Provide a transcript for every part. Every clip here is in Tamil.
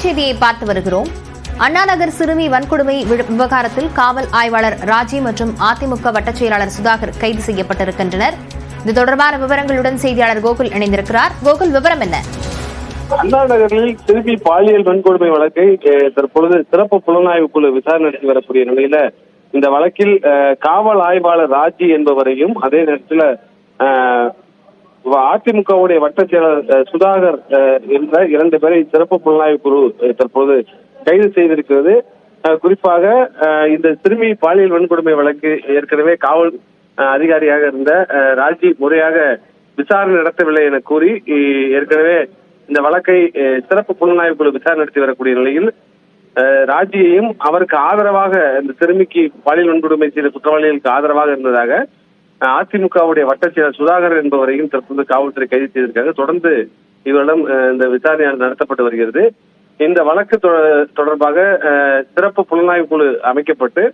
செய்தியை பார்த்து வருகிறோம். அண்ணாநகர் சிறுமி வன்கொடுமை விவகாரத்தில் காவல் ஆய்வாளர் ராஜி மற்றும் அதிமுக வட்டச் செயலாளர் சுதாகர் கைது செய்யப்பட்டிருக்கின்றனர். இது தொடர்பான விவரங்களுடன் செய்தியாளர் கோகுல் இணைந்திருக்கிறார். கோகுல், விவரம் என்ன? அண்ணா நகரில் சிறுமி பாலியல் வன்கொடுமை வழக்கை தற்பொழுது சிறப்பு புலனாய்வு குழு விசாரணை நடத்தி வரக்கூடிய நிலையில இந்த வழக்கில் காவல் ஆய்வாளர் ராஜி என்பவரையும் அதே நேரத்தில் அதிமுகவுடைய வட்டச் செயலாளர் சுதாகர் என்ற 2 பேரை சிறப்பு புலனாய்வு குழு தற்போது கைது செய்திருக்கிறது. குறிப்பாக இந்த சிறுமி பாலியல் வன்கொடுமை வழக்கு ஏற்கனவே காவல் அதிகாரியாக இருந்த ராஜி முறையாக விசாரணை நடத்தவில்லை என கூறி ஏற்கனவே இந்த வழக்கை சிறப்பு புலனாய்வு குழு விசாரணை நடத்தி வரக்கூடிய நிலையில் ராஜியையும் அவருக்கு ஆதரவாக இந்த சிறுமிக்கு பாலியல் வன்கொடுமை செய்த குற்றவாளிகளுக்கு ஆதரவாக இருந்ததாக அதிமுகவுடைய வட்டச் செயலர் சுதாகர் என்பவரையும் தற்போது காவல்துறை கைது செய்திருக்காங்க. தொடர்ந்து இவரிடம் இந்த விசாரணை நடத்தப்பட்டு வருகிறது. இந்த வழக்கு தொடர்பாக சிறப்பு புலனாய்வு குழு அமைக்கப்பட்டு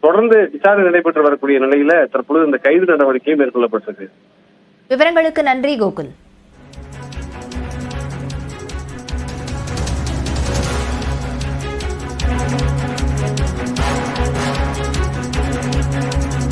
தொடர்ந்து விசாரணை நடைபெற்று வரக்கூடிய நிலையில தற்பொழுது இந்த கைது நடவடிக்கையும் மேற்கொள்ளப்பட்டது. விவரங்களுக்கு நன்றி கோகுல்.